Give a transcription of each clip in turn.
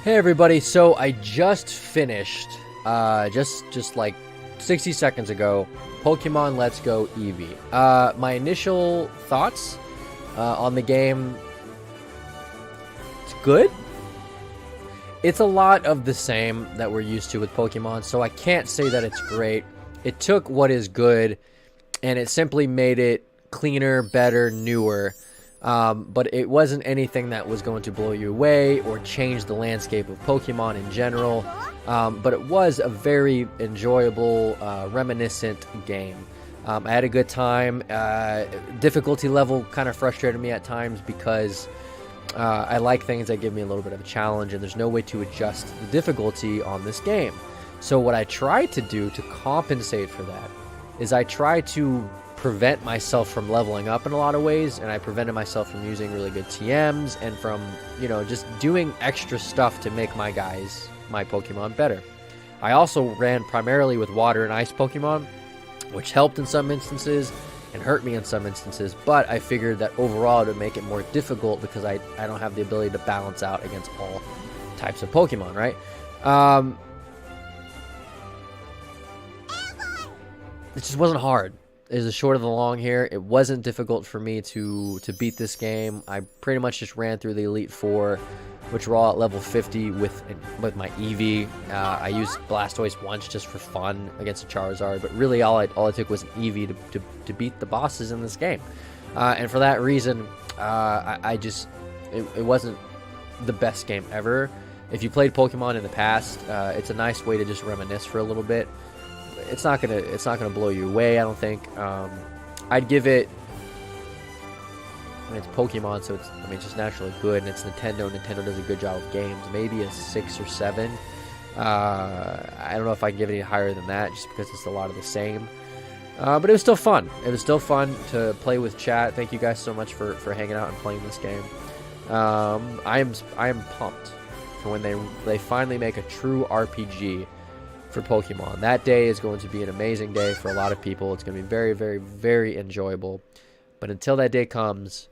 Hey everybody, so I just finished, just like 60 seconds ago, Pokemon Let's Go Eevee. My initial thoughts on the game, it's good. It's a lot of the same that we're used to with Pokemon, so I can't say that it's great. It took what is good, and it simply made it cleaner, better, newer. But it wasn't anything that was going to blow you away or change the landscape of Pokemon in general. But it was a very enjoyable, reminiscent game. I had a good time. Difficulty level kind of frustrated me at times because I like things that give me a little bit of a challenge, and there's no way to adjust the difficulty on this game. So what I tried to do to compensate for that is I tried to prevent myself from leveling up in a lot of ways, and I prevented myself from using really good TMs and from, just doing extra stuff to make my Pokemon better. I also ran primarily with water and ice Pokemon, which helped in some instances and hurt me in some instances, but I figured that overall it would make it more difficult because I don't have the ability to balance out against all types of Pokemon, right? It just wasn't hard. Is the short of the long here. It wasn't difficult for me to beat this game. I pretty much just ran through the Elite Four, which were all at level 50 with my Eevee. I used Blastoise once just for fun against a Charizard, but really all it took was an Eevee to beat the bosses in this game. And for that reason, it wasn't the best game ever. If you played Pokemon in the past, it's a nice way to just reminisce for a little bit. It's not gonna blow you away, I don't think. I'd give it. I mean, it's Pokemon, so it's just naturally good, and it's Nintendo. Nintendo does a good job with games. Maybe a 6 or 7. I don't know if I can give it any higher than that, just because it's a lot of the same. But it was still fun. It was still fun to play with chat. Thank you guys so much for hanging out and playing this game. I am pumped for when they finally make a true RPG for Pokemon. That day is going to be an amazing day for a lot of people. It's going to be very, very, very enjoyable. But until that day comes,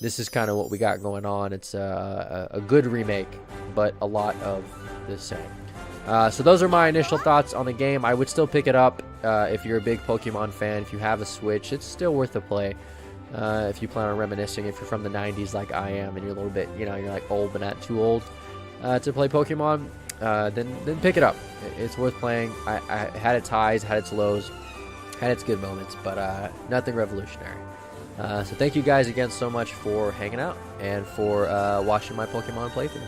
this is kind of what we got going on. It's a good remake, but a lot of the same. So those are my initial thoughts on the game. I would still pick it up if you're a big Pokemon fan. If you have a Switch, it's still worth the play. If you plan on reminiscing, if you're from the 90s like I am, and you're a little bit, you're like old but not too old to play Pokemon, then pick it up. It's worth playing. I had its highs, had its lows, had its good moments, but nothing revolutionary. So thank you guys again so much for hanging out and for watching my Pokemon playthrough.